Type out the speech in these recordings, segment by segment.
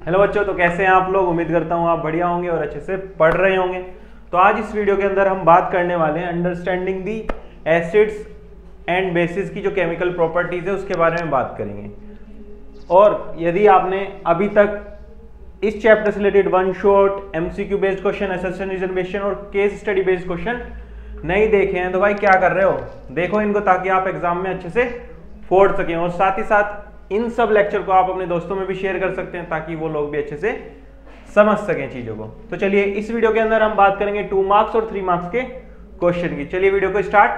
Hello बच्चों, तो कैसे हैं आप लोग। उम्मीद करता हूँ आप बढ़िया होंगे और अच्छे से पढ़ रहे होंगे। तो आज इस वीडियो के अंदर हम बात करने वाले हैं understanding the acids and bases की जो केमिकल प्रॉपर्टीज है उसके बारे में बात करेंगे। और यदि आपने अभी तक इस चैप्टर से related one shot, MCQ based question, assessment reservation और केस स्टडी बेस्ड क्वेश्चन नहीं देखे हैं तो भाई क्या कर रहे हो, देखो इनको, ताकि आप एग्जाम में अच्छे से फोड़ सकें। और साथ ही साथ इन सब लेक्चर को आप अपने दोस्तों में भी शेयर कर सकते हैं ताकि वो लोग भी अच्छे से समझ सकें चीजों को। तो चलिए इस वीडियो के अंदर हम बात करेंगे 2 मार्क्स और 3 मार्क्स के क्वेश्चन की। चलिए वीडियो को स्टार्ट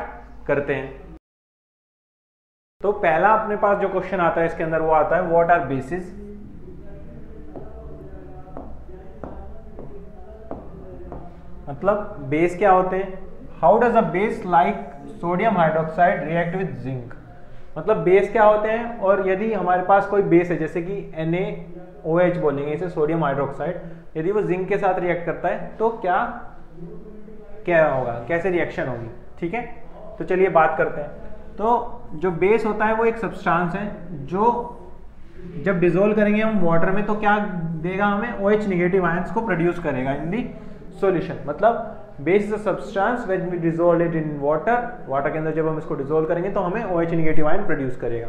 करते हैं। तो पहला अपने पास जो क्वेश्चन आता है इसके अंदर वो आता है व्हाट आर बेसिस। मतलब बेस क्या होते हैं। How does a base like sodium hydroxide react with zinc. मतलब बेस क्या होते हैं, और यदि हमारे पास कोई बेस है जैसे कि NaOH बोलेंगे इसे, सोडियम हाइड्रोक्साइड, यदि वो जिंक के साथ रिएक्ट करता है तो क्या क्या होगा, कैसे रिएक्शन होगी। ठीक है, तो चलिए बात करते हैं। तो जो बेस होता है वो एक सब्सटेंस है जो जब डिसोल्व करेंगे हम वाटर में तो क्या देगा हमें, OH नेगेटिव आयंस को प्रोड्यूस करेगा इन दी सॉल्यूशन। मतलब base is a substance when we dissolve it in water के अंदर जब हम इसको डिसॉल्व करेंगे तो हमें OH नेगेटिव आयन प्रोड्यूस करेगा।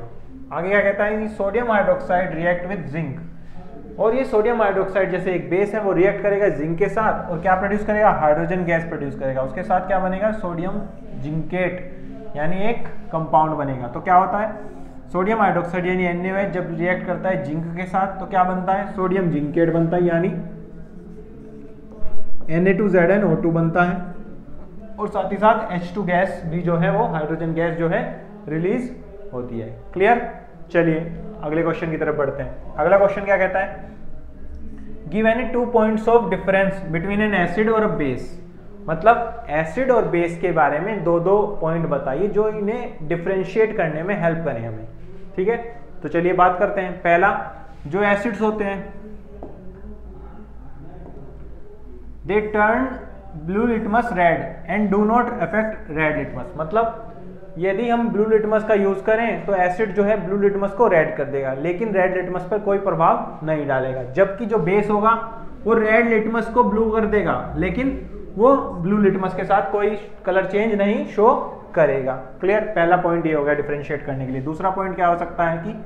आगे क्या कहता है, sodium hydroxide react with zinc. और ये सोडियम हाइड्रोक्साइड जैसे एक बेस है वो रिएक्ट करेगा जिंक के साथ और क्या प्रोड्यूस करेगा, हाइड्रोजन गैस प्रोड्यूस करेगा। उसके साथ क्या बनेगा, सोडियम जिंकेट यानी एक कंपाउंड बनेगा। तो क्या होता है, सोडियम हाइड्रोक्साइड यानी NaOH जब रिएक्ट करता है जिंक के साथ तो क्या बनता है, सोडियम जिंकेट बनता है यानी Na2ZnO2 बनता है। और साथ ही साथ H2 गैस भी जो है वो हाइड्रोजन गैस जो है रिलीज होती है। क्लियर। चलिए अगले क्वेश्चन की तरफ बढ़ते हैं। अगला क्वेश्चन क्या कहता है, give any 2 points of difference between an acid और अ बेस। मतलब एसिड और बेस के बारे में दो पॉइंट बताइए जो इन्हें डिफरेंशिएट करने में हेल्प करें हमें। ठीक है, तो चलिए बात करते हैं। पहला, जो एसिड्स होते हैं they turn blue litmus red and do not affect red litmus। मतलब यदि हम ब्लू लिटमस का यूज करें तो एसिड जो है ब्लू लिटमस को रेड कर देगा लेकिन रेड लिटमस पर कोई प्रभाव नहीं डालेगा, जबकि जो बेस होगा वो रेड लिटमस को ब्लू कर देगा लेकिन वो ब्लू लिटमस के साथ कोई कलर चेंज नहीं शो करेगा। क्लियर। पहला पॉइंट ये हो गया डिफरेंशिएट करने के लिए। दूसरा पॉइंट क्या हो सकता है कि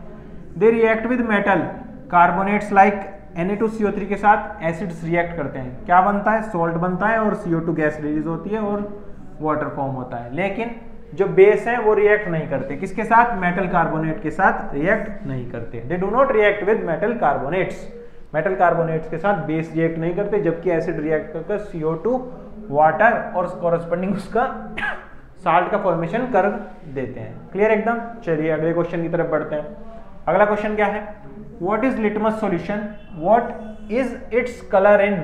they react with metal carbonates like Na2CO3 के साथ एसिड्स रिएक्ट करते हैं, क्या बनता है, सॉल्ट बनता है और CO2 गैस रिलीज होती है और वाटर फॉर्म होता है। लेकिन जो बेस है वो रिएक्ट नहीं करते, किसके साथ, मेटल कार्बोनेट के साथ रिएक्ट नहीं करते। They do not react with metal carbonates. Metal carbonates के साथ बेस रिएक्ट नहीं करते, जबकि एसिड रिएक्ट करके CO2 वाटर और कॉरस्पॉन्डिंग उसका साल्ट का फॉर्मेशन कर देते हैं। क्लियर एकदम। चलिए अगले क्वेश्चन की तरफ बढ़ते हैं। अगला क्वेश्चन क्या है, what is litmus solution, what is its colour in.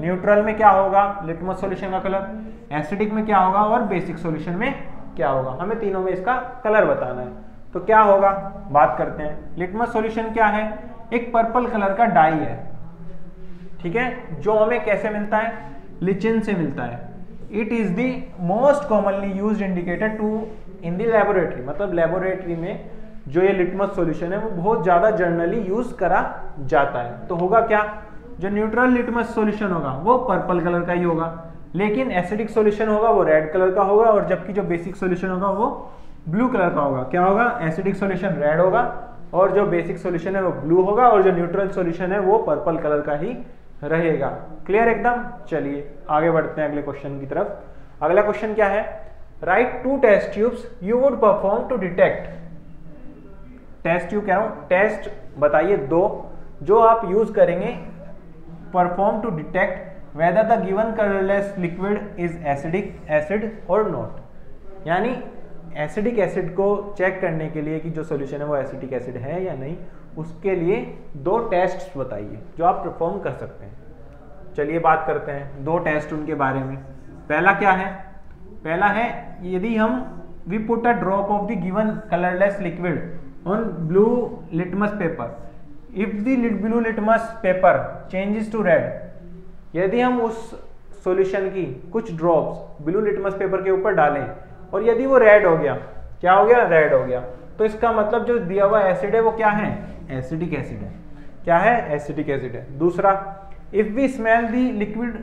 Neutral में क्या होगा लिटमस सॉल्यूशन का कलर, एसिडिक में क्या होगा और बेसिक सॉल्यूशन में क्या होगा। हमें तीनों में इसका कलर बताना है। तो क्या होगा, बात करते हैं। लिटमस सॉल्यूशन क्या है, एक पर्पल कलर का डाई है। ठीक है, जो हमें कैसे मिलता है, लिचिन से मिलता है। It is the most commonly used indicator to in the laboratory. मतलब लेबोरेटरी में जो ये लिटमस सॉल्यूशन है वो बहुत ज्यादा जनरली यूज करा जाता है। तो होगा क्या, जो न्यूट्रल लिटमस सॉल्यूशन होगा वो पर्पल कलर का ही होगा, लेकिन एसिडिक सॉल्यूशन होगा वो रेड कलर का होगा, और जबकि जो बेसिक सॉल्यूशन होगा वो ब्लू कलर का होगा। क्या होगा, एसिडिक सॉल्यूशन रेड होगा और जो बेसिक सॉल्यूशन है वो ब्लू होगा, और जो न्यूट्रल सॉल्यूशन है वो पर्पल कलर का ही रहेगा। क्लियर एकदम। चलिए आगे बढ़ते हैं अगले क्वेश्चन की तरफ। अगला क्वेश्चन क्या है, write 2 test tubes you would perform to detect. Test tube कह रहा हूं, टेस्ट बताइए 2 जो आप यूज करेंगे perform to detect whether the given colourless liquid is acidic acid और नॉट। यानी एसिडिक एसिड को चेक करने के लिए कि जो सॉल्यूशन है वो एसिडिक एसिड है या नहीं, उसके लिए 2 टेस्ट बताइए जो आप परफॉर्म कर सकते हैं। चलिए बात करते हैं 2 टेस्ट उनके बारे में। पहला क्या है, पहला है यदि हम we put a drop of the given colourless liquid on blue litmus paper, if the blue litmus paper changes to red, यदि हम उस सॉल्यूशन की कुछ ड्रॉप्स ब्लू लिटमस पेपर के ऊपर डालें और यदि वो रेड हो गया, क्या हो गया, रेड हो गया, तो इसका मतलब जो दिया हुआ एसिड है वो क्या है, एसिडिक एसिड है। क्या है, एसिटिक एसिड है। दूसरा, if we smell the liquid,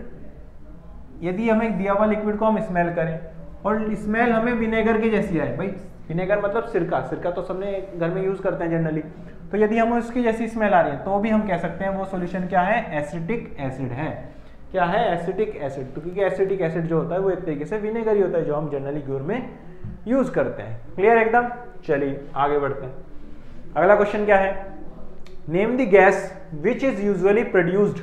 यदि हमें दिया हुआ लिक्विड को हम स्मेल करें और स्मेल हमें विनेगर की जैसी आए, भाई विनेगर मतलब सिरका, सिरका तो सबने घर में यूज करते हैं जनरली, तो यदि हमें उसकी जैसी स्मेल आ रही है तो भी हम कह सकते हैं वो सॉल्यूशन क्या है, एसिटिक एसिड है। क्या है, एसिटिक एसिड। तो क्योंकि एसिटिक एसिड जो होता है वो एक तरीके से विनेगर ही होता है जो हम जनरली क्यूर में यूज करते हैं। क्लियर एकदम। चलिए आगे बढ़ते हैं। अगला क्वेश्चन क्या है, name the gas which is usually produced,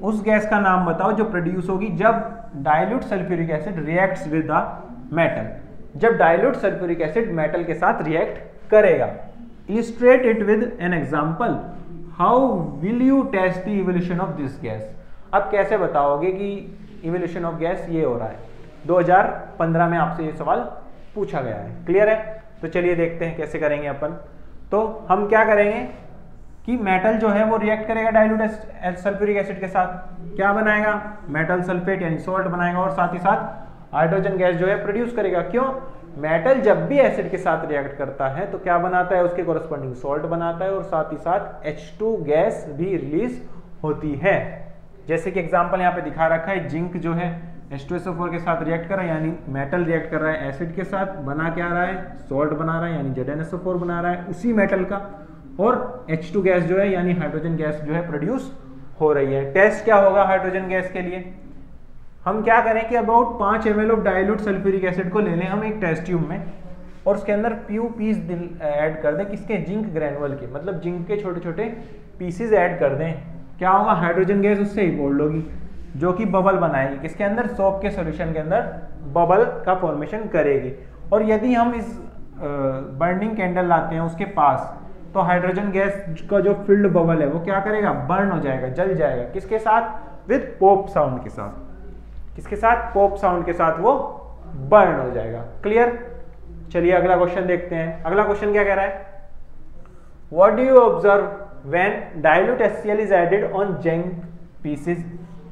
उस गैस का नाम बताओ जो प्रोड्यूस होगी जब dilute sulphuric acid reacts with the metal, जब डाइल्यूट सल्फ्यूरिक एसिड मेटल के साथ रिएक्ट करेगा। Illustrate it with an example, how will you test the evolution of this gas. अब कैसे बताओगे कि इवोल्यूशन ऑफ गैस ये हो रहा है। 2015 में आपसे ये सवाल पूछा गया है। क्लियर है। तो चलिए देखते हैं कैसे करेंगे अपन। तो हम क्या करेंगे कि मेटल जो है वो रिएक्ट करेगा डाइल्यूट सल्फ्यूरिक एसिड के साथ, क्या बनाएगा, मेटल सल्फेट यानी सॉल्ट बनाएगा, और साथ ही साथ हाइड्रोजन गैस जो है प्रोड्यूस करेगा। क्यों, मेटल जब भी एसिड के साथ रिएक्ट करता है तो क्या बनाता है, उसके कोरस्पॉन्डिंग सॉल्ट बनाता है, और साथ ही साथ H2 गैस भी रिलीज होती है। जैसे कि एग्जांपल यहाँ पे दिखा रखा है, जिंक जो है H2SO4 के साथ रिएक्ट कर रहा है, यानी मेटल रिएक्ट कर रहा है एसिड के साथ, बना क्या रहा है, सॉल्ट बना रहा है, यानी ZnSO4 बना रहा है उसी मेटल का, और H2 गैस जो है यानी हाइड्रोजन गैस जो है प्रोड्यूस हो रही है। टेस्ट क्या होगा हाइड्रोजन गैस के लिए, हम क्या करें कि about 5 ml of dilute sulphuric acid को ले लें हम एक टेस्ट ट्यूब में, और उसके अंदर फ्यू पीस ऐड कर दें, किसके, जिंक ग्रेनुअल के, मतलब जिंक के छोटे छोटे पीसेज ऐड कर दें। क्या होगा, हाइड्रोजन गैस उससे इवोल्व होगी जो कि बबल बनाएगी, किसके अंदर, सोप के सॉल्यूशन के अंदर बबल का फॉर्मेशन करेगी। और यदि हम इस बर्निंग कैंडल लाते हैं उसके पास, तो हाइड्रोजन गैस का जो फिल्ड बबल है वो क्या करेगा, बर्न हो जाएगा, जल जाएगा, किसके साथ, विद पॉप साउंड के साथ, किसके साथ, पॉप साउंड के साथ वो बर्न हो जाएगा। क्लियर। चलिए अगला क्वेश्चन देखते हैं। अगला क्वेश्चन क्या कह रहा है, what do you observe when dilute HCl is added on zinc pieces,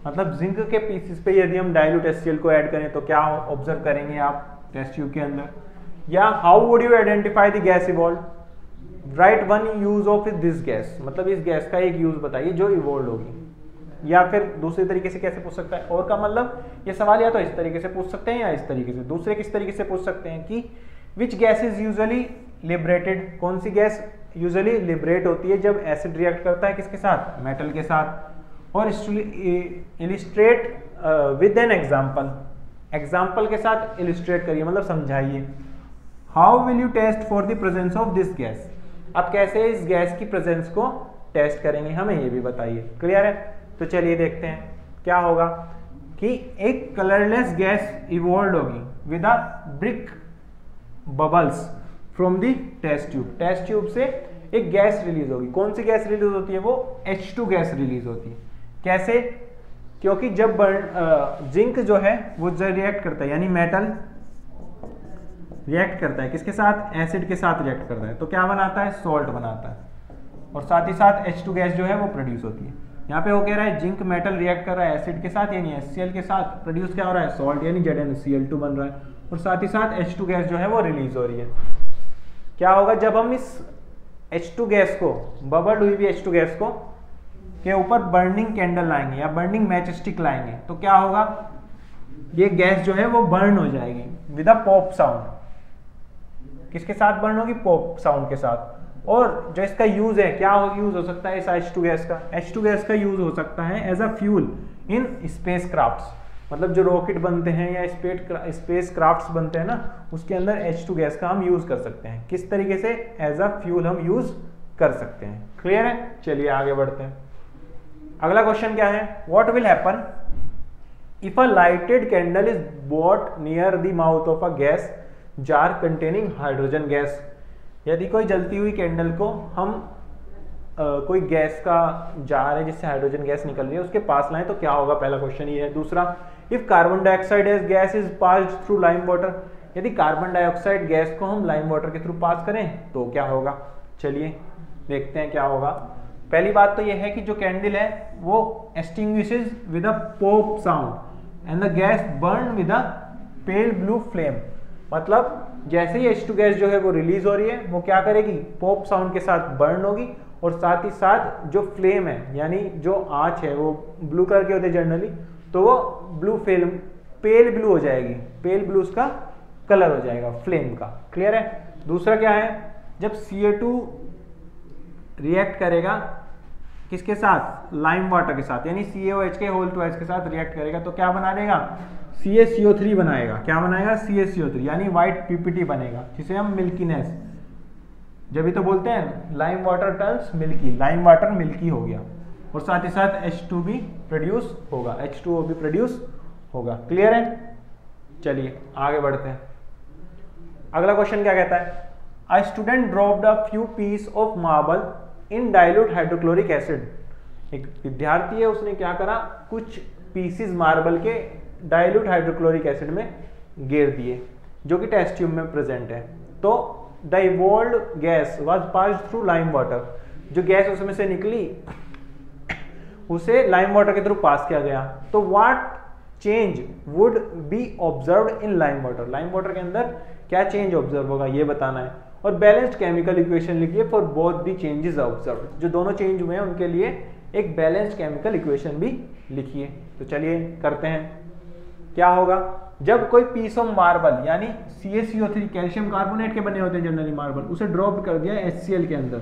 मतलब जिंक के पीसेस पे यदि हम डाइल्यूट HCl को ऐड करें तो क्या ऑब्जर्व करेंगे आप टेस्ट ट्यूब के अंदर। या how would you identify the gas evolve, right one use of this gas, मतलब इस गैस का एक यूज बताइए जो इवॉल्व होगी। या फिर दूसरे तरीके से कैसे पूछ सकता है, और का मतलब ये सवाल या तो इस तरीके से पूछ सकते हैं या इस तरीके से। दूसरे किस तरीके से पूछ सकते हैं कि which gas is usually liberated, कौन सी गैस यूजुअली लिबरेट होती है जब एसिड रिएक्ट करता है किसके साथ, मेटल के साथ। और illustrate with an example, example के साथ इलिस्ट्रेट करिए, मतलब समझाइए। How will you test for the presence of this gas, अब कैसे इस गैस की प्रेजेंस को टेस्ट करेंगे हमें ये भी बताइए। क्लियर है। तो चलिए देखते हैं क्या होगा कि एक कलरलेस गैस इवॉल्व होगी with a brisk bubbles from the test tube, test tube से एक गैस रिलीज होगी। कौन सी गैस रिलीज होती है, वो H2 गैस रिलीज होती है। कैसे, क्योंकि जब जिंक जो है वो रिएक्ट करता है, यानी मेटल रिएक्ट करता है किसके साथ, एसिड के साथ रिएक्ट करता है, तो क्या बनाता है, सॉल्ट बनाता है, और साथ ही साथ H2 गैस जो है वो प्रोड्यूस होती है। यहाँ पे वो कह रहा है जिंक मेटल रिएक्ट कर रहा है एसिड के साथ यानी HCl के साथ, प्रोड्यूस क्या हो रहा है, सॉल्ट यानी ZnCl2 बन रहा है, और साथ ही साथ H2 गैस जो है वो रिलीज हो रही है। क्या होगा जब हम इस H2 गैस को, बबल हुई हुई H2 गैस को के ऊपर बर्निंग कैंडल लाएंगे या बर्निंग मैच स्टिक लाएंगे, तो क्या होगा, ये गैस जो है वो बर्न हो जाएगी विद अ पॉप साउंड, किसके साथ बर्न होगी, पॉप साउंड के साथ। और जो इसका यूज है, क्या यूज हो सकता है इस H2 गैस का, H2 गैस का यूज हो सकता है as a fuel in space crafts, मतलब जो रॉकेट बनते हैं या स्पेस क्राफ्ट्स बनते हैं ना, उसके अंदर H2 गैस का हम यूज कर सकते हैं। किस तरीके से, एज अ फ्यूल हम यूज कर सकते हैं। क्लियर है। चलिए आगे बढ़ते हैं। अगला क्वेश्चन क्या है, what will happen if a lighted candle is bought near the mouth of a gas jar containing hydrogen gas, यदि कोई जलती हुई कैंडल को हम कोई गैस का जार है जिससे हाइड्रोजन गैस निकल रही है उसके पास लाएं तो क्या होगा, पहला क्वेश्चन ये है। दूसरा, if carbon dioxide as gas is passed through lime water, यदि कार्बन डाइऑक्साइड गैस को हम लाइम वाटर के थ्रू पास करें तो क्या होगा। चलिए देखते हैं क्या होगा। पहली बात तो यह है कि जो कैंडल है वो extinguishes with a pop sound and the gas burn with a pale blue flame, मतलब जैसे ही H2 गैस जो है वो रिलीज हो रही है वो क्या करेगी, पॉप साउंड के साथ बर्न होगी, और साथ ही साथ जो फ्लेम है यानी जो आँच है वो ब्लू कलर के होते हैं जनरली, तो वो ब्लू फिल्म पेल ब्लू हो जाएगी, पेल ब्लू उसका कलर हो जाएगा फ्लेम का। क्लियर है। दूसरा क्या है, जब Ca2 रिएक्ट करेगा किसके साथ, लाइम वाटर के साथ, यानी CaOH के होल ट्वाइस के साथ रिएक्ट करेगा तो क्या बना देगा, CaCO3 बनाएगा। क्या बनाएगा, CaCO3, यानी व्हाइट PPT बनेगा जिसे हम मिल्कीनेस, जब भी तो बोलते हैं lime water turns milky, lime water milky हो गया। और साथ ही साथ H2 भी प्रोड्यूस होगा, H2O भी प्रोड्यूस होगा। क्लियर है। चलिए आगे बढ़ते हैं। अगला क्वेश्चन क्या कहता है, a student dropped a few piece of marble in dilute hydrochloric acid. एक विद्यार्थी है, उसने क्या करा, कुछ पीसीज मार्बल के डाइल्यूट हाइड्रोक्लोरिक एसिड में गिर दिए जो कि टेस्ट ट्यूब में प्रेजेंट है। तो the evolved gas was passed through lime water, जो गैस उसमें से निकली उसे लाइम वाटर के थ्रू पास किया गया। तो what change would be observed in lime water, lime water के अंदर क्या चेंज ऑब्जर्व होगा ये बताना है। और बैलेंस्ड केमिकल इक्वेशन लिखिए for both the changes observed, जो दोनों चेंज हुए हैं उनके लिए एक बैलेंस्ड केमिकल इक्वेशन भी लिखिए। तो चलिए करते हैं। क्या होगा, जब कोई पीस ऑफ मार्बल यानी CaCO3 कैल्शियम कार्बोनेट के बने होते हैं जनरली मार्बल, उसे ड्रॉप कर दिया HCl के अंदर,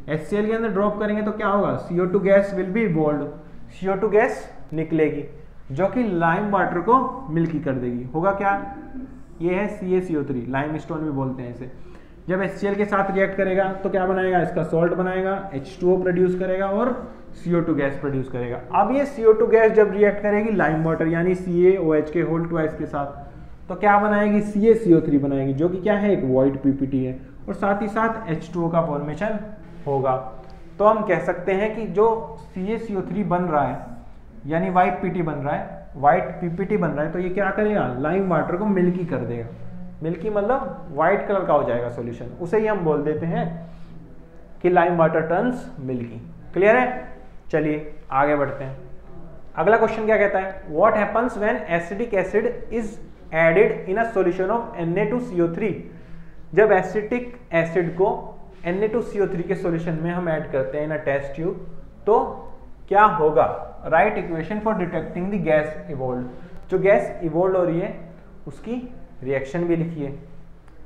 HCl के अंदर ड्रॉप करेंगे तो क्या होगा, CO2 gas will be evolved, CO2 gas निकलेगी जो कि लाइम वाटर को मिल्की कर देगी। होगा क्या, ये है CaCO3, लाइम स्टोन भी बोलते हैं इसे। जब HCl के साथ रिएक्ट करेगा तो क्या बनाएगा, इसका सॉल्ट बनाएगा, H2O प्रोड्यूस करेगा और CO2 गैस प्रोड्यूस करेगा। अब ये CO2 गैस जब रिएक्ट करेगी लाइम वाटर यानी CaOH के होल ट्वाइस के साथ, तो क्या बनाएगी, CaCO3 बनाएगी जो कि क्या है, एक व्हाइट PPT है, और साथ ही साथ H2O का फॉर्मेशन होगा। तो हम कह सकते हैं कि जो CaCO3 बन रहा है यानी व्हाइट PPT बन रहा है, व्हाइट PPT बन रहा है, तो ये क्या करेगा, लाइम वाटर को मिल्की कर देगा। मिल्की मतलब व्हाइट कलर का हो जाएगा सॉल्यूशन, उसे ही हम बोल देते हैं कि lime water turns milky. Clear है। चलिए आगे बढ़ते हैं। अगला क्वेश्चन क्या कहता है, what happens when acidic acid is added in a solution of Na2CO3। जब एसिटिक एसिड को Na2CO3 के सॉल्यूशन में हम ऐड करते हैं इन अ टेस्ट ट्यूब, तो क्या होगा, right equation for detecting the gas evolved. जो गैस इवॉल्व हो रही है उसकी रिएक्शन भी लिखिए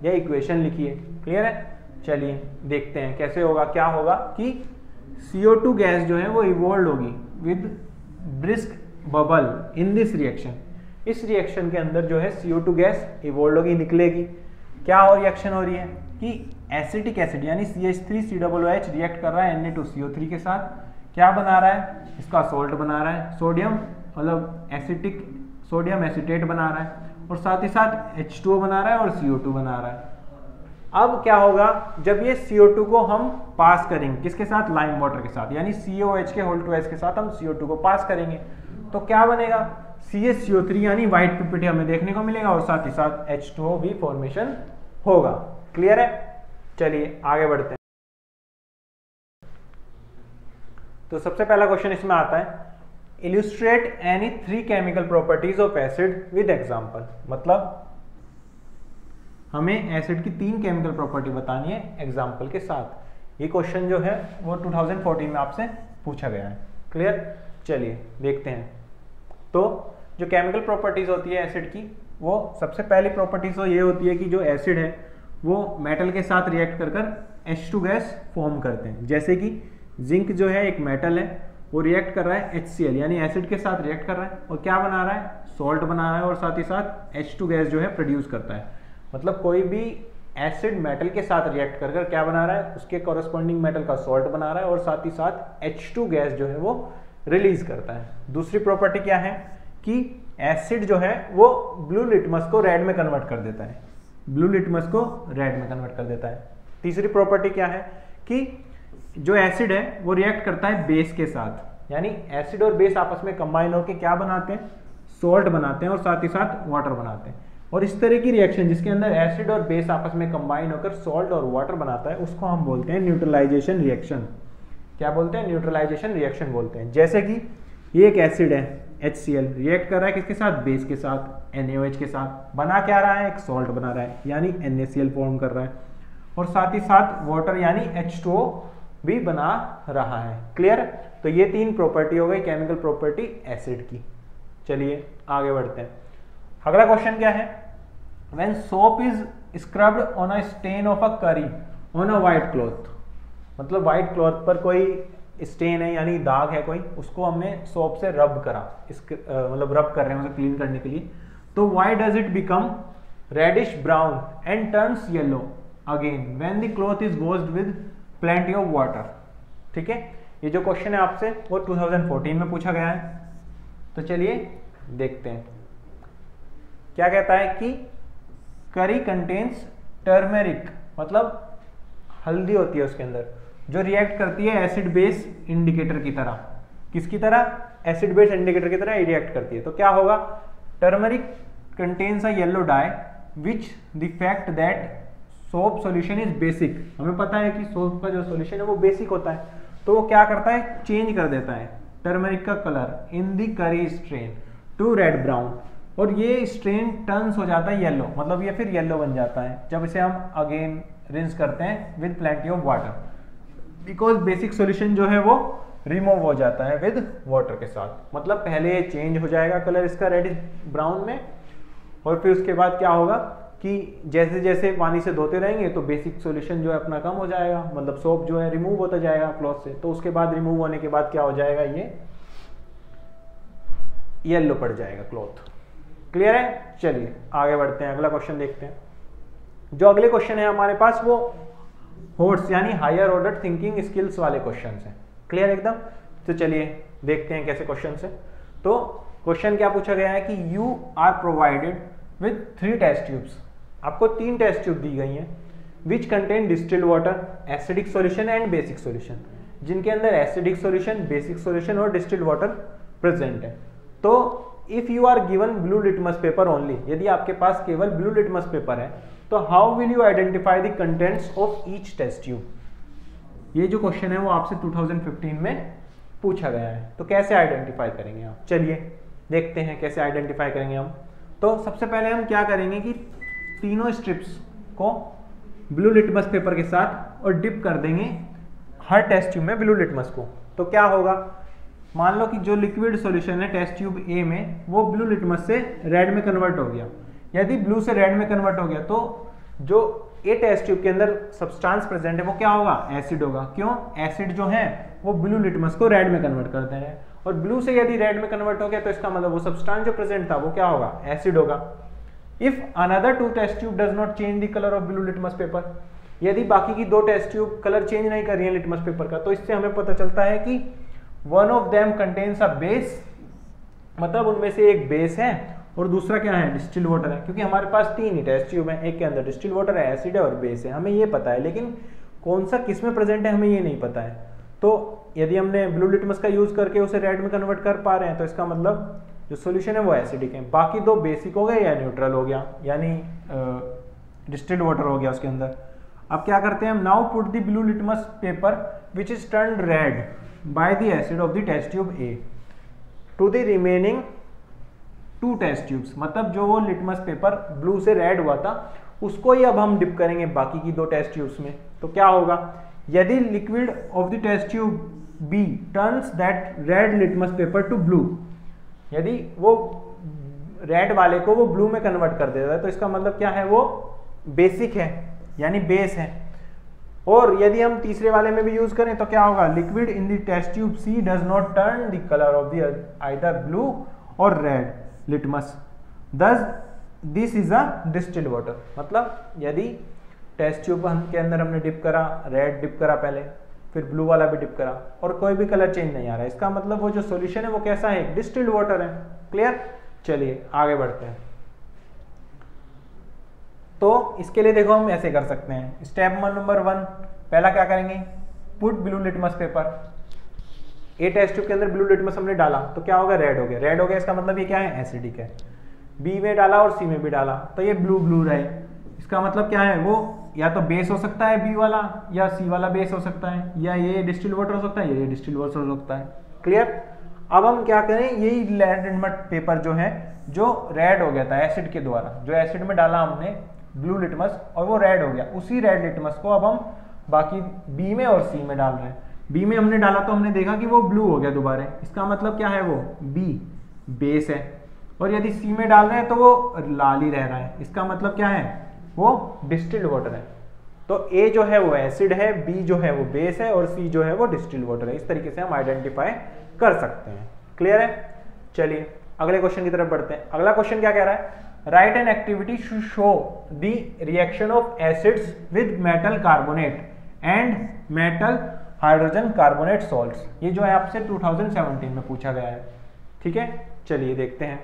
या इक्वेशन लिखिए। क्लियर है। चलिए देखते हैं कैसे होगा। क्या होगा कि CO2 गैस जो है वो इवॉल्व होगी with brisk bubble in this reaction. इस रिएक्शन के अंदर जो है CO2 गैस इवॉल्व होगी, निकलेगी। क्या और रिएक्शन हो रही है कि एसिटिक एसिड यानी CH3COOH रिएक्ट कर रहा है Na2CO3 के साथ, क्या बना रहा है, इसका सॉल्ट बना रहा है, सोडियम मतलब एसिटिक सोडियम एसिटेट बना रहा है, और साथ ही साथ H2O बना रहा है और CO2 बना रहा है। अब क्या होगा, जब ये CO2 को हम पास करेंगे किसके साथ, लाइम वाटर के साथ, यानी CaOH के होल ट्वाइस के साथ हम CO2 को पास करेंगे तो क्या बनेगा, CaCO3 यानी व्हाइट PPT हमें देखने को मिलेगा, और साथ ही साथ H2O भी फॉर्मेशन होगा। क्लियर है। चलिए आगे बढ़ते हैं। तो सबसे पहला क्वेश्चन इसमें आता है, illustrate any 3 chemical properties of acid with example. मतलब हमें एसिड की 3 केमिकल प्रॉपर्टी बतानी है एग्जांपल के साथ। ये क्वेश्चन जो है वो 2014 में आपसे पूछा गया है। क्लियर। चलिए देखते हैं। तो जो केमिकल प्रॉपर्टीज होती है एसिड की, वो सबसे पहली प्रॉपर्टीज तो ये होती है कि जो एसिड है वो मेटल के साथ रिएक्ट कर कर H2 गैस फॉर्म करते हैं। जैसे कि जिंक जो है एक मेटल है, वो रिएक्ट कर रहा है HCl यानी एसिड के साथ रिएक्ट कर रहा है, और क्या बना रहा है, सॉल्ट बना रहा है, और साथ ही साथ H2 गैस जो है प्रोड्यूस करता है। मतलब कोई भी एसिड मेटल के साथ रिएक्ट कर कर क्या बना रहा है, उसके कॉरस्पॉन्डिंग मेटल का सॉल्ट बना रहा है, और साथ ही साथ H2 गैस जो है वो रिलीज करता है। दूसरी प्रॉपर्टी क्या है कि एसिड जो है वो ब्लू लिटमस को रेड में कन्वर्ट कर देता है, ब्लू लिटमस को रेड में कन्वर्ट कर देता है। तीसरी प्रॉपर्टी क्या है कि जो एसिड है वो रिएक्ट करता है बेस के साथ, यानी एसिड और बेस आपस में कंबाइन होकर क्या बनाते हैं, सॉल्ट बनाते हैं, और साथ ही साथ वाटर बनाते हैं। और इस तरह की रिएक्शन जिसके अंदर एसिड और बेस आपस में कंबाइन होकर सॉल्ट और वाटर बनाता है, उसको हम बोलते हैं न्यूट्रलाइजेशन रिएक्शन। क्या बोलते हैं, न्यूट्रलाइजेशन रिएक्शन बोलते हैं। जैसे कि ये एक एसिड है HCl, रिएक्ट कर रहा है किसके साथ, बेस के साथ, NaOH के साथ, बना क्या रहा है, एक सॉल्ट बना रहा है यानी NaCl फॉर्म कर रहा है, और साथ ही साथ वाटर यानी H2O भी बना रहा है। क्लियर? तो ये 3 प्रॉपर्टी हो गई केमिकल प्रॉपर्टी एसिड की। चलिए आगे बढ़ते हैं। अगला क्वेश्चन क्या है? When soap is scrubbed on a stain of a curry on a white cloth, मतलब व्हाइट क्लॉथ पर कोई स्टेन है यानी दाग है कोई, उसको हमने सोप से रब करा, मतलब रब कर रहे हैं उसे क्लीन करने के लिए, तो why does it become reddish brown and turns yellow again when the cloth is washed with plenty of water. ठीक है, ये जो क्वेश्चन है आपसे वो 2014 में पूछा गया है। तो चलिए देखते हैं क्या कहता है कि करी कंटेन्स टर्मेरिक, मतलब हल्दी होती है उसके अंदर जो रिएक्ट करती है एसिड बेस इंडिकेटर की तरह। किसकी तरह? एसिड बेस इंडिकेटर की तरह रिएक्ट करती है। तो क्या होगा? Turmeric contains a yellow die which the fact that soap solution is basic. हमें पता है कि सोप का जो सॉल्यूशन है वो बेसिक होता है, तो वो क्या करता है? चेंज कर देता है टर्मरिक का colour in the curry stain to red brown, और ये स्ट्रेन टर्न्स हो जाता है येलो, मतलब ये फिर येलो बन जाता है जब इसे हम अगेन रिंस करते हैं with plenty of water, because basic solution जो है वो रिमूव हो जाता है विद वाटर के साथ। मतलब पहले चेंज हो जाएगा कलर इसका रेडिश ब्राउन में, और फिर उसके बाद क्या होगा कि जैसे जैसे पानी से धोते रहेंगे तो बेसिक सॉल्यूशन जो है अपना कम हो जाएगा, मतलब सोप जो है रिमूव होता जाएगा क्लॉथ से, तो उसके बाद रिमूव होने के बाद क्या हो जाएगा? ये येलो पड़ जाएगा क्लॉथ। क्लियर है? चलिए आगे बढ़ते हैं, अगला क्वेश्चन देखते हैं। जो अगले क्वेश्चन है हमारे पास वो होट्स यानी हायर ऑर्डर थिंकिंग स्किल्स वाले क्वेश्चन हैं। क्लियर एकदम? तो चलिए देखते हैं कैसे क्वेश्चन है। तो क्वेश्चन क्या पूछा गया है कि you are provided with 3 test tubes, आपको 3 टेस्ट ट्यूब दी गई हैं, which contain distilled water, acidic solution and basic solution, जिनके अंदर एसिडिक सॉल्यूशन, बेसिक सॉल्यूशन और डिस्टिल्ड वाटर प्रेजेंट है। तो if you are given blue litmus paper only, यदि आपके पास केवल ब्लू लिटमस पेपर है, तो how will you identify the contents of each test tube? ये जो क्वेश्चन है वो आपसे 2015 में पूछा गया है। तो कैसे आइडेंटिफाई करेंगे आप? चलिए देखते हैं कैसे आइडेंटिफाई करेंगे हम। तो सबसे पहले हम क्या करेंगे कि तीनों स्ट्रिप्स को ब्लू लिटमस पेपर के साथ और डिप कर देंगे हर टेस्ट ट्यूब में ब्लू लिटमस को। तो क्या होगा? मान लो कि जो लिक्विड सॉल्यूशन है टेस्ट ट्यूब ए में वो ब्लू लिटमस से रेड में कन्वर्ट हो गया। यदि ब्लू से रेड में कन्वर्ट हो गया तो जो ए टेस्ट ट्यूब के अंदर सब्सटेंस प्रेजेंट है वो क्या होगा? एसिड होगा। क्यों? एसिड जो है वो ब्लू लिटमस को रेड में कन्वर्ट करते हैं, और ब्लू से यदि रेड में कन्वर्ट हो गया तो इसका मतलब वो सब्सटेंस जो प्रेजेंट था वो क्या होगा? एसिड होगा। If another 2 test tube does not change the colour of blue litmus paper, यदि बाकी की 2 टेस्ट ट्यूब कलर चेंज नहीं कर रही है लिटमस पेपर का, तो इससे हमें पता चलता है कि one of them contains a base, मतलब उनमें से एक बेस है और दूसरा क्या है? डिस्टिल्ड वाटर है। क्योंकि हमारे पास 3 ही टेस्ट ट्यूब है, एक के अंदर डिस्टिल्ड वाटर है, एसिड है और बेस है, हमें ये पता है, लेकिन कौन सा किस में प्रेजेंट है हमें ये नहीं पता है। तो यदि हमने ब्लू लिटमस का यूज करके उसे रेड में कन्वर्ट कर पा रहे हैं तो इसका मतलब जो सॉल्यूशन है वो एसिडिक है। बाकी 2 बेसिक हो गए या न्यूट्रल हो गया, यानी डिस्टिल्ड वाटर हो गया उसके अंदर। अब क्या करते हैं हम? Now put the blue litmus paper which is turned red by the acid of the test tube A to the remaining 2 test tubes, मतलब जो वो लिटमस पेपर ब्लू से रेड हुआ था उसको ही अब हम डिप करेंगे बाकी की 2 टेस्ट ट्यूब्स में। तो क्या होगा? यदि liquid of the test tube B turns that red litmus paper to blue, यदि वो रेड वाले को वो ब्लू में कन्वर्ट कर देता है तो इसका मतलब क्या है? वो बेसिक है यानी बेस है। और यदि हम तीसरे वाले में भी यूज करें तो क्या होगा? Liquid in the test tube C does not turn the colour of the either blue और red litmus, thus this is a distilled water. मतलब यदि टेस्ट ट्यूब के अंदर हमने डिप करा, रेड डिप करा पहले, फिर ब्लू वाला भी डिप करा और कोई भी कलर चेंज नहीं आ रहा है, इसका मतलब वो जो सॉल्यूशन है वो कैसा है? डिस्टिल्ड वाटर है। क्लियर? चलिए आगे बढ़ते हैं। तो इसके लिए देखो हम ऐसे कर सकते हैं। स्टेप नंबर 1, पहला क्या करेंगे? Put blue litmus paper. A test tube के अंदर ब्लू लिटमस हमने डाला तो क्या होगा? रेड हो गया। रेड हो गया इसका मतलब ये क्या है? एसिडिक है। बी में डाला और सी में भी डाला तो ये ब्लू ब्लू रहे, इसका मतलब क्या है? वो या तो बेस हो सकता है बी वाला, या सी वाला बेस हो सकता है, या ये डिस्टिल्ड वाटर हो सकता है, या ये डिस्टिल्ड वाटर हो सकता है। क्लियर? अब हम क्या करें? यही रेड लिटमस पेपर जो है जो रेड हो गया था एसिड के द्वारा, जो एसिड में डाला हमने ब्लू लिटमस और वो रेड हो गया, उसी रेड लिटमस को अब हम बाकी बी में और सी में डाल रहे हैं। बी में हमने डाला तो हमने देखा कि वो ब्लू हो गया दोबारा, इसका मतलब क्या है, वो बी बेस है। और यदि सी में डाल रहे हैं तो वो लाल ही रह रहा है, इसका मतलब क्या है, वो डिस्टिल्ड वाटर है। तो ए जो है वो एसिड है, बी जो है वो बेस है और सी जो है वो डिस्टिल्ड वाटर है। इस तरीके से हम आइडेंटिफाई कर सकते हैं। क्लियर है? चलिए अगले क्वेश्चन की तरफ बढ़ते हैं। अगला क्वेश्चन क्या कह रहा है, write an activity to show the reaction of acids with metal carbonate and metal hydrogen carbonate salts. ये जो है आपसे 2017 में पूछा गया है। ठीक है, चलिए देखते हैं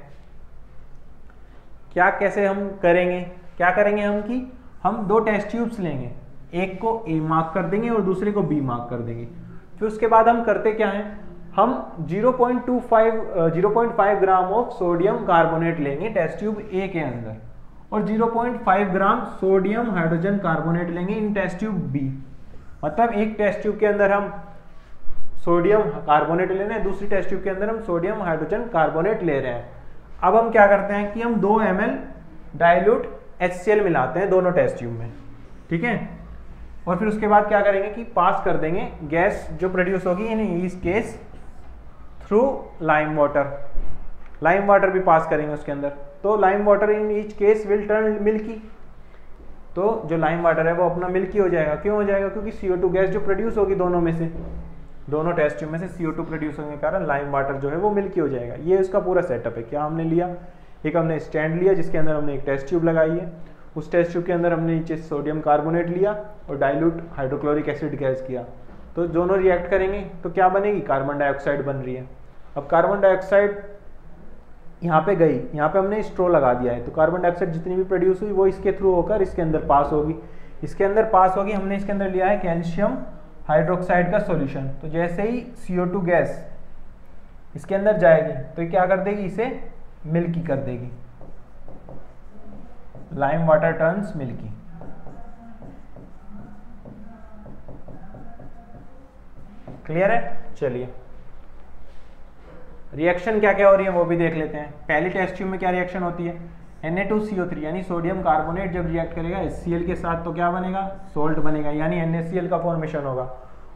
क्या कैसे हम करेंगे। क्या करेंगे हम कि हम दो टेस्ट ट्यूब्स लेंगे, एक को ए मार्क कर देंगे और दूसरे को बी मार्क कर देंगे। फिर उसके बाद हम करते क्या है, हम 0.5 ग्राम ऑफ सोडियम कार्बोनेट लेंगे टेस्ट ट्यूब ए के अंदर और 0.5 ग्राम सोडियम हाइड्रोजन कार्बोनेट लेंगे इन टेस्ट ट्यूब बी। मतलब एक टेस्ट ट्यूब के अंदर हम सोडियम कार्बोनेट ले रहे हैं, दूसरी टेस्ट ट्यूब के अंदर हम सोडियम हाइड्रोजन कार्बोनेट ले रहे हैं। अब हम क्या करते हैं कि हम 2 ml डाइल्यूट HCl मिलाते हैं दोनों टेस्ट ट्यूब में। ठीक है, और फिर उसके बाद क्या करेंगे कि पास कर देंगे गैस जो प्रोड्यूस होगी इन इस case through lime water. Lime water भी पास करेंगे उसके अंदर, तो lime water in each case will turn milky. तो जो लाइम वाटर है वो अपना मिल्की हो जाएगा। क्यों हो जाएगा, क्योंकि CO2 गैस जो प्रोड्यूस होगी दोनों में से, दोनों टेस्ट ट्यूब में से CO2 प्रोड्यूस होने के कारण लाइम वाटर जो है वो मिल्की हो जाएगा। ये उसका पूरा सेटअप है। क्या हमने लिया, एक हमने स्टैंड लिया जिसके अंदर हमने एक टेस्ट ट्यूब लगाई है, उस टेस्ट ट्यूब के अंदर हमने नीचे सोडियम कार्बोनेट लिया और डाइल्यूट हाइड्रोक्लोरिक एसिड गैस किया। तो दोनों रिएक्ट करेंगे तो क्या बनेगी, कार्बन डाइऑक्साइड बन रही है। अब कार्बन डाइऑक्साइड यहाँ पे गई, यहाँ पे हमने स्ट्रो लगा दिया है, तो कार्बन डाइऑक्साइड जितनी भी प्रोड्यूस हुई वो इसके थ्रू होकर इसके अंदर पास होगी। इसके अंदर पास होगी, हमने इसके अंदर लिया है कैल्शियम हाइड्रोक्साइड का सॉल्यूशन। तो जैसे ही CO2 गैस इसके अंदर जाएगी तो ये क्या कर देगी, इसे मिल्की कर देगी। Lime water turns milky. Clear है? चलिए रिएक्शन क्या क्या हो रही है वो भी देख लेते हैं। पहली टेस्ट ट्यूब में क्या रिएक्शन होती है, Na2CO3 यानी सोडियम कार्बोनेट जब रिएक्ट करेगा HCl के साथ तो क्या बनेगा, सोल्ट बनेगा, यानी NaCl का फॉर्मेशन होगा।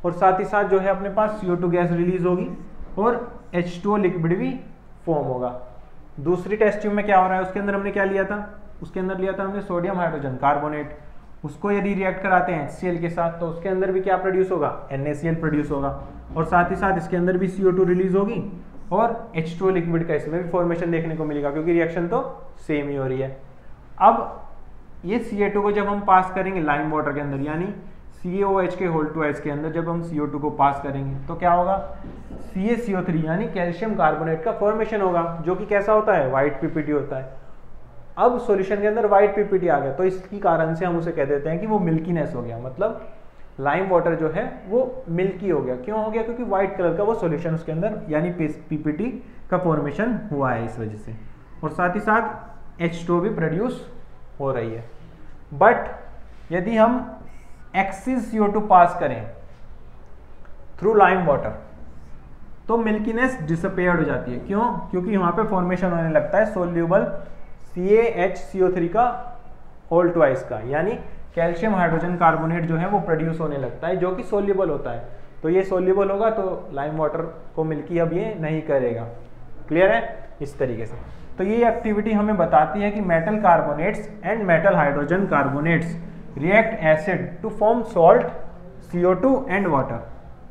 और साथ ही साथ जो है अपने पास CO2 गैस रिलीज होगी और H2O लिक्विड भी फॉर्म होगा। दूसरी टेस्ट ट्यूब में क्या हो रहा है, उसके अंदर हमने क्या लिया था, उसके अंदर लिया था हमने सोडियम हाइड्रोजन कार्बोनेट। उसको यदि रिएक्ट कराते हैं HCl के साथ तो उसके अंदर भी क्या प्रोड्यूस होगा, NaCl प्रोड्यूस होगा और साथ ही साथ इसके अंदर भी CO2 रिलीज होगी और H2O लिक्विड का इसमें भी फॉर्मेशन देखने को मिलेगा, क्योंकि रिएक्शन तो सेम ही हो रही है। अब ये Ca2 को जब हम पास करेंगे लाइम वाटर के अंदर यानी CaOH के होल टू एच के अंदर जब हम CO2 को पास करेंगे तो क्या होगा, CaCO3 यानी कैल्शियम कार्बोनेट का फॉर्मेशन होगा, जो कि कैसा होता है, व्हाइट PPT होता है। अब सॉल्यूशन के अंदर व्हाइट PPT आ गया तो इसकी कारण से हम उसे कह देते हैं कि वो मिल्कीनेस हो गया, मतलब लाइम वाटर जो है वो मिल्की हो गया। क्यों हो गया, क्योंकि व्हाइट कलर का वो सॉल्यूशन उसके अंदर यानी PPT का फॉर्मेशन हुआ है इस वजह से। और साथ ही साथ H2O भी प्रोड्यूस हो रही है। बट यदि हम एक्सिस CO2 पास करें थ्रू लाइम वाटर तो मिल्कीनेस डिसअपेयर्ड हो जाती है। क्यों, क्योंकि वहां पे फॉर्मेशन होने लगता है सोल्यूबल CaHCO3 का होल ट्वाइस का, यानी कैल्शियम हाइड्रोजन कार्बोनेट जो है वो प्रोड्यूस होने लगता है, जो कि सोल्यूबल होता है। तो ये सोल्यूबल होगा तो लाइम वाटर को मिल्की अब ये नहीं करेगा। क्लियर है? इस तरीके से तो ये एक्टिविटी हमें बताती है कि metal carbonates and metal hydrogen carbonates react acid to form salt CO2 and water.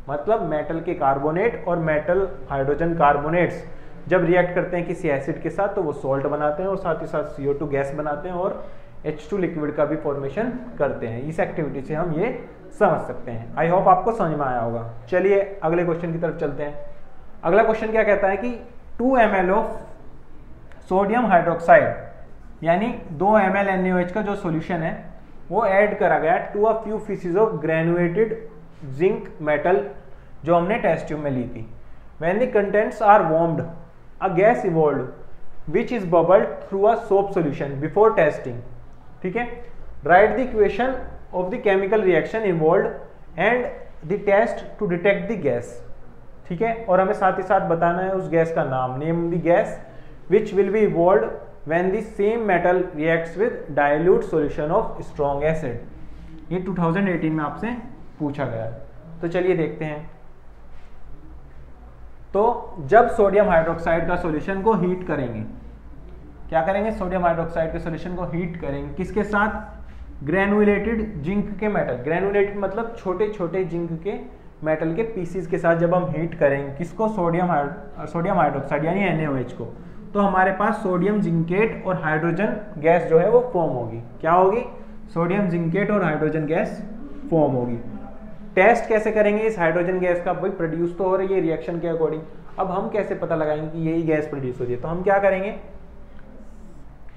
मतलब मेटल के कार्बोनेट और मेटल हाइड्रोजन कार्बोनेट्स जब रिएक्ट करते हैं किसी एसिड के साथ तो वो सॉल्ट बनाते हैं और साथ ही साथ CO2 गैस बनाते हैं और H2 लिक्विड का भी फॉर्मेशन करते हैं। इस एक्टिविटी से हम ये समझ सकते हैं। आई होप आपको समझ में आया होगा। चलिए अगले क्वेश्चन की तरफ चलते हैं। अगला क्वेश्चन क्या कहता है कि 2 ml ऑफ सोडियम हाइड्रोक्साइड यानी 2 ml NaOH का जो सॉल्यूशन है वो ऐड करा गया to a few pieces of granulated zinc metal जो हमने टेस्ट ट्यूब में ली थी। When the contents are warmed a gas evolved which is bubbled through a soap solution before testing. ठीक है, write the equation of the chemical reaction involved and the test to detect the gas. ठीक है, और हमें साथ ही साथ बताना है उस गैस का नाम, name the gas which will be evolved when the same metal reacts with dilute solution of strong acid। ये 2018 में आपसे पूछा गया है। तो चलिए देखते हैं। तो जब सोडियम हाइड्रोक्साइड का सॉल्यूशन को हीट करेंगे, क्या करेंगे, सोडियम हाइड्रोक्साइड के सॉल्यूशन को हीट करेंगे, किसके साथ, ग्रेनुलेटेड जिंक के मेटल, ग्रेनुलेटेड मतलब छोटे छोटे जिंक के मेटल के पीसीज के साथ जब हम हीट करेंगे किसको, सोडियम हाइड्रोक्साइड यानी NaOH को, तो हमारे पास सोडियम जिंकेट और हाइड्रोजन गैस जो है वो फॉर्म होगी। क्या होगी, सोडियम जिंकेट और हाइड्रोजन गैस फॉर्म होगी। टेस्ट कैसे करेंगे इस हाइड्रोजन गैस का, भाई प्रोड्यूस तो हो रही है रिएक्शन के अकॉर्डिंग, अब हम कैसे पता लगाएंगे कि यही गैस प्रोड्यूस हो रही है, तो हम क्या करेंगे,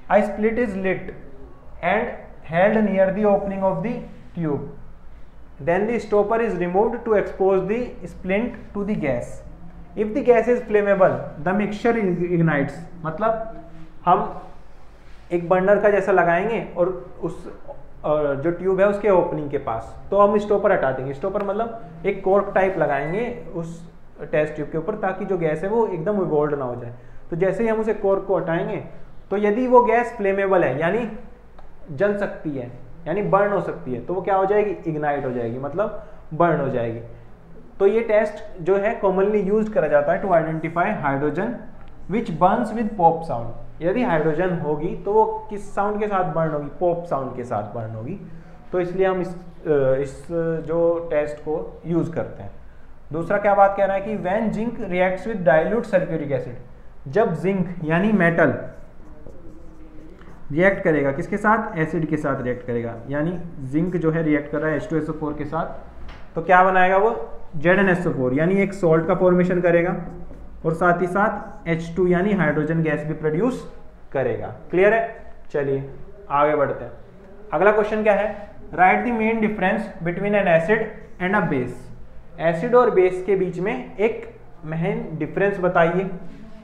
A split is lit and held near the opening of the tube. Then the stopper is removed to expose the splint to the gas. If the gas is flammable, the mixture ignites. मतलब हम एक burner का जैसा लगाएंगे और उस जो tube है उसके ओपनिंग के पास, तो हम स्टॉपर हटा देंगे। स्टॉपर मतलब एक कॉर्क टाइप लगाएंगे उस टेस्ट ट्यूब के ऊपर ताकि जो गैस है वो एकदम इवॉल्व ना हो जाए। तो जैसे ही हम उसे कॉर्क को हटाएंगे तो यदि वो गैस फ्लेमेबल है यानी जल सकती है यानी बर्न हो सकती है, तो वो क्या हो जाएगी, इग्नाइट हो जाएगी, मतलब बर्न हो जाएगी। तो ये टेस्ट जो है कॉमनली यूज करा जाता है to identify hydrogen which burns with pop sound. यदि हाइड्रोजन होगी तो वो किस साउंड के साथ बर्न होगी, पॉप साउंड के साथ बर्न होगी। तो इसलिए हम इस जो टेस्ट को यूज करते हैं। दूसरा क्या बात कह रहा है कि when zinc reacts with dilute sulphuric acid, जब जिंक यानी मेटल रिएक्ट करेगा किसके साथ, एसिड के साथ रिएक्ट करेगा, यानी जिंक जो है रिएक्ट कर रहा है H2SO4 के साथ, तो क्या बनाएगा वो ZnSO4 यानी एक सॉल्ट का फॉर्मेशन करेगा और साथ ही साथ H2 यानी हाइड्रोजन गैस भी प्रोड्यूस करेगा। क्लियर है, चलिए आगे बढ़ते हैं। अगला क्वेश्चन क्या है, write the main difference between an acid and a base. Acid और बेस के बीच में एक मेन डिफरेंस बताइए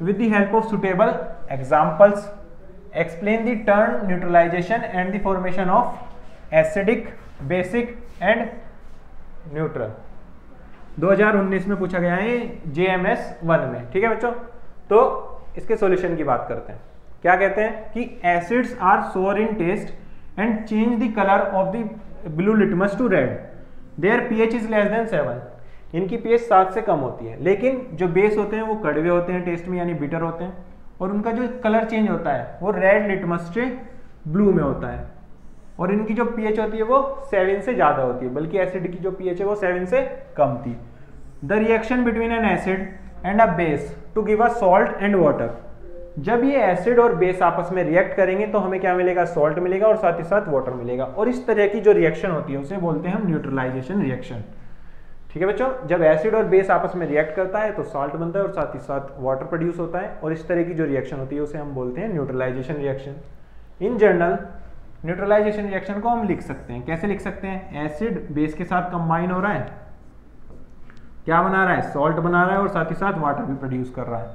with the help of suitable examples. Explain the term neutralization and the formation of acidic, basic and neutral. 2019 में पूछा गया है JMS 1 में। ठीक है बच्चों, तो इसके सॉल्यूशन की बात करते हैं। क्या कहते हैं कि acids are sour in taste and change the colour of the blue litmus to red, their pH is less than 7। इनकी pH 7 से कम होती है, लेकिन जो बेस होते हैं वो कड़वे होते हैं टेस्ट में यानी बिटर होते हैं, और उनका जो कलर चेंज होता है वो रेड लिटमस से ब्लू में होता है, और इनकी जो pH होती है वो 7 से ज्यादा होती है, बल्कि एसिड की जो pH है वो 7 से कम थी। The reaction between an acid and a base to give a salt and water. जब ये एसिड और बेस आपस में रिएक्ट करेंगे तो हमें क्या मिलेगा, सॉल्ट मिलेगा और साथ ही साथ वाटर मिलेगा, और इस तरह की जो रिएक्शन होती है उसे बोलते हैं हम न्यूट्रलाइजेशन रिएक्शन। ठीक है बच्चों, जब एसिड और बेस आपस में रिएक्ट करता है तो सॉल्ट बनता है और साथ ही साथ वाटर प्रोड्यूस होता है, और इस तरह की जो रिएक्शन होती है उसे हम बोलते हैं neutralization reaction. In general neutralization reaction को हम लिख सकते हैं, कैसे लिख सकते हैं, एसिड बेस के साथ कंबाइन हो रहा है, क्या बना रहा है, सॉल्ट बना रहा है और साथ ही साथ वाटर भी प्रोड्यूस कर रहा है।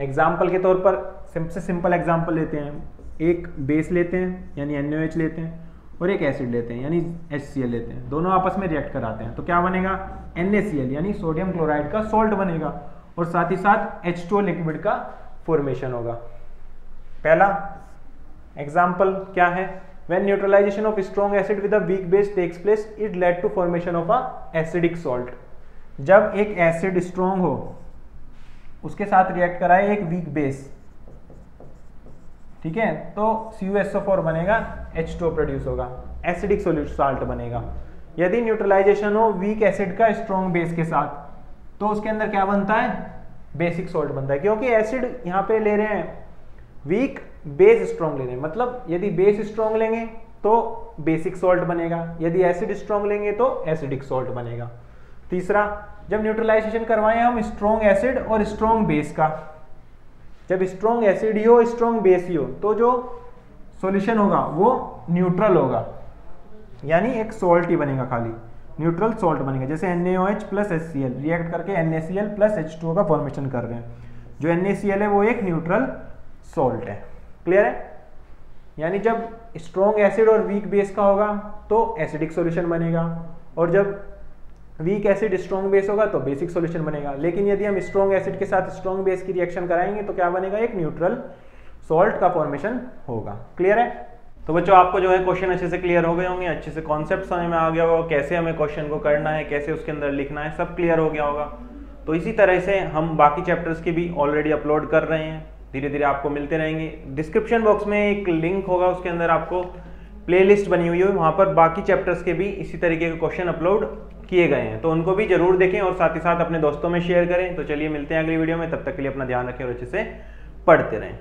एग्जाम्पल के तौर पर सबसे सिंपल एग्जाम्पल लेते हैं, एक बेस लेते हैं यानी NaOH लेते हैं और एक एसिड लेते हैं यानी HCl लेते हैं, दोनों आपस में रिएक्ट कराते हैं तो क्या बनेगा, NaCl यानी सोडियम क्लोराइड का सॉल्ट बनेगा और साथ ही साथ H2O लिक्विड का फॉर्मेशन होगा। पहला एग्जाम्पल क्या है, when neutralization of strong acid with a weak base takes place it led to formation of a acidic salt। जब एक एसिड स्ट्रॉन्ग हो उसके साथ रिएक्ट कराए एक वीक बेस, ठीक है, तो CuSO4 बनेगा, H2O प्रोड्यूस होगा, एसिडिक सॉल्ट बनेगा। यदि न्यूट्रलाइजेशन हो वीक एसिड का स्ट्रॉन्ग बेस के साथ तो उसके अंदर क्या बनता है, बेसिक सॉल्ट बनता है, क्योंकि एसिड यहाँ पे ले रहे हैं वीक, बेस स्ट्रॉन्ग ले रहे हैं, मतलब यदि बेस स्ट्रॉन्ग लेंगे तो बेसिक सॉल्ट बनेगा, यदि एसिड स्ट्रॉन्ग लेंगे तो एसिडिक सॉल्ट बनेगा। तीसरा, जब न्यूट्रलाइजेशन करवाएं हम स्ट्रॉन्ग एसिड और स्ट्रॉन्ग बेस का, जब स्ट्रॉन्ग एसिड ही हो स्ट्रॉन्ग बेस ही हो तो जो सॉल्यूशन होगा वो न्यूट्रल होगा, यानी एक सॉल्ट ही बनेगा, खाली न्यूट्रल सॉल्ट बनेगा। जैसे NaOH प्लस HCl रिएक्ट करके NaCl प्लस H2O का फॉर्मेशन कर रहे हैं, जो NaCl है वो एक न्यूट्रल सॉल्ट है। क्लियर है, यानी जब स्ट्रॉन्ग एसिड और वीक बेस का होगा तो एसिडिक सॉल्यूशन बनेगा, और जब वीक एसिड स्ट्रॉन्ग बेस होगा तो बेसिक सॉल्यूशन बनेगा। लेकिन यदि हम स्ट्रॉन्ग एसिड के साथ स्ट्रॉन्ग बेस की रिएक्शन कराएंगे तो क्या बनेगा, एक न्यूट्रल सॉल्ट का फॉर्मेशन होगा। क्लियर है, तो बच्चों आपको जो है क्वेश्चन अच्छे से क्लियर हो गए होंगे, अच्छे से कॉन्सेप्ट समझ में आ गया होगा, कैसे हमें क्वेश्चन को करना है, कैसे उसके अंदर लिखना है, सब क्लियर हो गया होगा। तो इसी तरह से हम बाकी चैप्टर्स की भी ऑलरेडी अपलोड कर रहे हैं, धीरे धीरे आपको मिलते रहेंगे। डिस्क्रिप्शन बॉक्स में एक लिंक होगा, उसके अंदर आपको प्लेलिस्ट बनी हुई है, वहाँ पर बाकी चैप्टर्स के भी इसी तरीके के क्वेश्चन अपलोड किए गए हैं, तो उनको भी जरूर देखें और साथ ही साथ अपने दोस्तों में शेयर करें। तो चलिए मिलते हैं अगली वीडियो में, तब तक के लिए अपना ध्यान रखें और अच्छे से पढ़ते रहें।